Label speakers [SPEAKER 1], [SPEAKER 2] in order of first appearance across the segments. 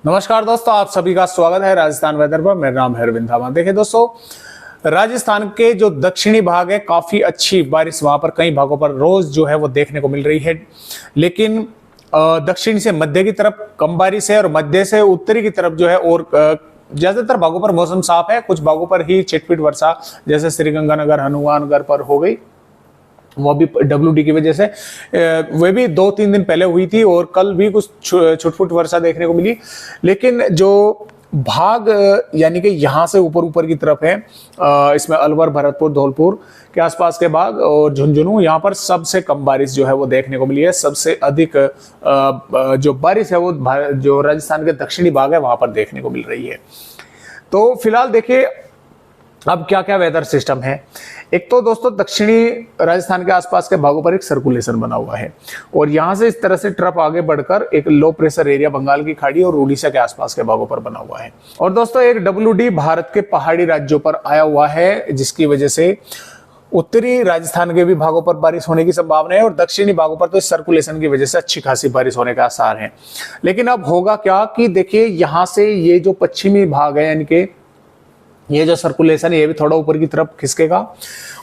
[SPEAKER 1] नमस्कार दोस्तों, आप सभी का स्वागत है राजस्थान वेदर पर। मेरा नाम है अरविंद धामा। देखिए दोस्तों, राजस्थान के जो दक्षिणी भाग है काफी अच्छी बारिश वहां पर कई भागों पर रोज जो है वो देखने को मिल रही है, लेकिन दक्षिण से मध्य की तरफ कम बारिश है और मध्य से उत्तरी की तरफ जो है और ज्यादातर भागों पर मौसम साफ है। कुछ भागों पर ही छिटपिट वर्षा जैसे श्रीगंगानगर हनुमानगढ़ पर हो गई, वो भी WD की वजह से वे भी 2-3 दिन पहले हुई थी और कल भी कुछ छुटपुट वर्षा देखने को मिली। लेकिन जो भाग यानी कि यहाँ से ऊपर ऊपर की तरफ है, इसमें अलवर, भरतपुर, धौलपुर के आसपास के भाग और झुंझुनू, यहाँ पर सबसे कम बारिश जो है वो देखने को मिली है। सबसे अधिक जो बारिश है वो जो राजस्थान के दक्षिणी भाग है वहां पर देखने को मिल रही है। तो फिलहाल देखिए अब क्या क्या वेदर सिस्टम है। एक तो दोस्तों दक्षिणी राजस्थान के आसपास के भागों पर एक सर्कुलेशन बना हुआ है और यहां से इस तरह से ट्रफ आगे बढ़कर एक लो प्रेशर एरिया बंगाल की खाड़ी और उड़ीसा के आसपास के भागों पर बना हुआ है। और दोस्तों एक WD भारत के पहाड़ी राज्यों पर आया हुआ है, जिसकी वजह से उत्तरी राजस्थान के भी भागों पर बारिश होने की संभावना है और दक्षिणी भागों पर तो इस सर्कुलेशन की वजह से अच्छी खासी बारिश होने का आसार है। लेकिन अब होगा क्या कि देखिए यहां से ये जो पश्चिमी भाग है यानी कि ये जो सर्कुलेशन है ये भी थोड़ा ऊपर की तरफ खिसकेगा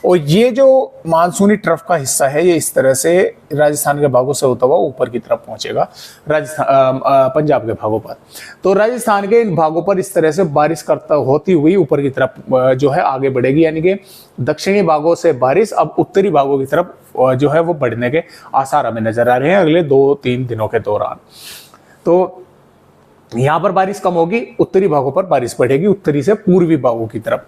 [SPEAKER 1] और ये जो मानसूनी ट्रफ का हिस्सा है ये इस तरह से राजस्थान के भागों से होता हुआ ऊपर की तरफ पहुंचेगा राजस्थान पंजाब के भागों पर। तो राजस्थान के इन भागों पर इस तरह से बारिश करता होती हुई ऊपर की तरफ जो है आगे बढ़ेगी, यानी कि दक्षिणी भागों से बारिश अब उत्तरी भागों की तरफ जो है वो बढ़ने के आसार हमें नजर आ रहे हैं अगले 2-3 दिनों के दौरान। तो यहां पर बारिश कम होगी, उत्तरी भागों पर बारिश बढ़ेगी, उत्तरी से पूर्वी भागों की तरफ।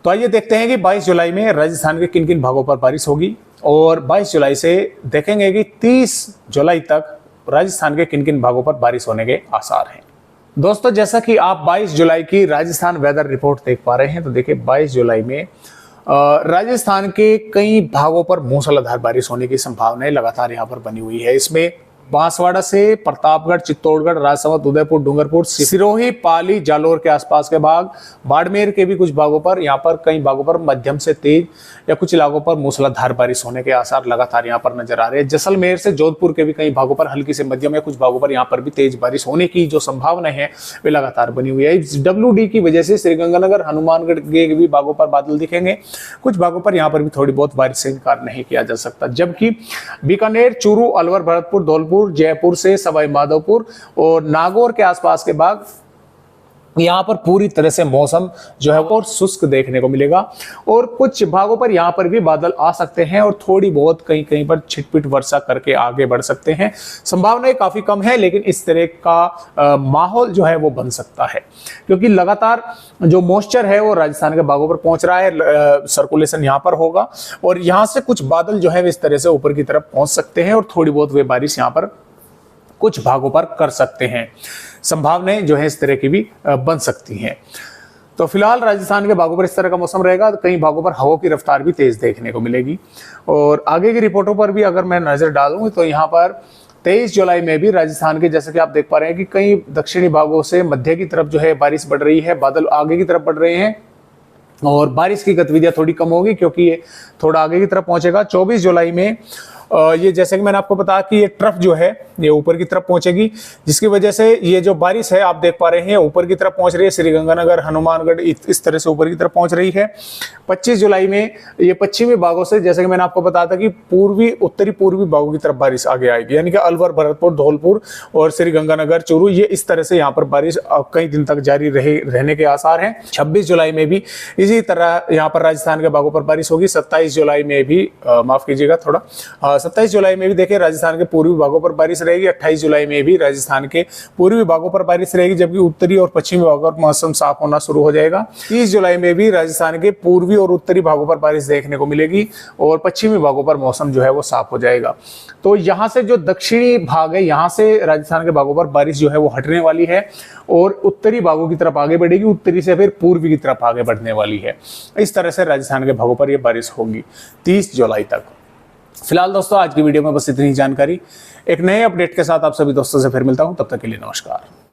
[SPEAKER 1] तो आइए देखते हैं कि 22 जुलाई में राजस्थान के किन किन भागों पर बारिश होगी और 22 जुलाई से देखेंगे कि 30 जुलाई तक राजस्थान के किन किन भागों पर बारिश होने के आसार हैं। दोस्तों जैसा कि आप 22 जुलाई की राजस्थान वेदर रिपोर्ट देख पा रहे हैं, तो देखिए 22 जुलाई में राजस्थान के कई भागों पर मूसलाधार बारिश होने की संभावनाएं लगातार यहाँ पर बनी हुई है। इसमें बांसवाड़ा से प्रतापगढ़, चित्तौड़गढ़, राजसमंद, उदयपुर, डूंगरपुर, सिरोही, पाली, जालोर के आसपास के भाग, बाड़मेर के भी कुछ भागों पर, यहाँ पर कई भागों पर मध्यम से तेज या कुछ इलाकों पर मूसलाधार बारिश होने के आसार लगातार यहाँ पर नजर आ रहे हैं। जैसलमेर से जोधपुर के भी कई भागों पर हल्की से मध्यम या कुछ भागों पर यहाँ पर भी तेज बारिश होने की जो संभावना है वे लगातार बनी हुई है। इस WD की वजह से श्रीगंगानगर, हनुमानगढ़ के भी भागों पर बादल दिखेंगे, कुछ भागों पर यहाँ पर भी थोड़ी बहुत बारिश से इनकार नहीं किया जा सकता। जबकि बीकानेर, चूरू, अलवर, भरतपुर, धौलपुर, जयपुर से सवाई माधोपुर और नागौर के आसपास के भाग, यहाँ पर पूरी तरह से मौसम जो है वो शुष्क देखने को मिलेगा और कुछ भागों पर यहाँ पर भी बादल आ सकते हैं और थोड़ी बहुत कहीं कहीं पर छिटपिट वर्षा करके आगे बढ़ सकते हैं। संभावनाएं काफी कम है, लेकिन इस तरह का माहौल जो है वो बन सकता है क्योंकि लगातार जो मॉइस्चर है वो राजस्थान के भागों पर पहुंच रहा है। सर्कुलेशन यहाँ पर होगा और यहाँ से कुछ बादल जो है इस तरह से ऊपर की तरफ पहुंच सकते हैं और थोड़ी बहुत वे बारिश यहाँ पर कुछ भागों पर कर सकते हैं। संभावनाएं जो है इस तरह की भी बन सकती हैं। तो फिलहाल राजस्थान के भागों पर इस तरह का मौसम रहेगा। कई भागों पर हवा की रफ्तार भी तेज देखने को मिलेगी और आगे की रिपोर्टों पर भी अगर मैं नजर डालूं तो यहाँ पर 23 जुलाई में भी राजस्थान के, जैसे कि आप देख पा रहे हैं कि कई दक्षिणी भागों से मध्य की तरफ जो है बारिश बढ़ रही है, बादल आगे की तरफ बढ़ रहे हैं और बारिश की गतिविधियां थोड़ी कम होगी क्योंकि ये थोड़ा आगे की तरफ पहुंचेगा। 24 जुलाई में ये जैसे कि मैंने आपको बताया कि ये ट्रफ जो है ये ऊपर की तरफ पहुंचेगी, जिसकी वजह से ये जो बारिश है आप देख पा रहे हैं ऊपर की तरफ पहुंच रही है। श्रीगंगानगर, हनुमानगढ़ इस तरह से ऊपर की तरफ पहुंच रही है। 25 जुलाई में ये पश्चिमी भागों से, जैसे कि मैंने आपको बताया था कि उत्तरी पूर्वी भागों की तरफ बारिश आगे आएगी, यानी कि अलवर, भरतपुर, धौलपुर और श्रीगंगानगर, चूरू, ये इस तरह से यहाँ पर बारिश कई दिन तक जारी रहने के आसार हैं। 26 जुलाई में भी इसी तरह यहाँ पर राजस्थान के भागों पर बारिश होगी। 27 जुलाई में भी माफ कीजिएगा थोड़ा 27 जुलाई में भी देखिए राजस्थान के पूर्वी भागों पर बारिश रहेगी। 28 जुलाई में भी राजस्थान के पूर्वी भागों पर बारिश रहेगी, जबकि उत्तरी और पश्चिमी भागों पर मौसम साफ होना शुरू हो जाएगा। 30 जुलाई में भी राजस्थान के पूर्वी और उत्तरी भागों पर बारिश देखने को मिलेगी और पश्चिमी भागों पर मौसम जो है वो साफ हो जाएगा। तो यहाँ से जो दक्षिणी भाग है यहाँ से राजस्थान के भागों पर बारिश जो है वो हटने वाली है और उत्तरी भागों की तरफ आगे बढ़ेगी, उत्तरी से फिर पूर्वी की तरफ आगे बढ़ने वाली है। इस तरह से राजस्थान के भागों पर यह बारिश होगी 30 जुलाई तक। फिलहाल दोस्तों आज की वीडियो में बस इतनी ही जानकारी। एक नए अपडेट के साथ आप सभी दोस्तों से फिर मिलता हूं, तब तक के लिए नमस्कार।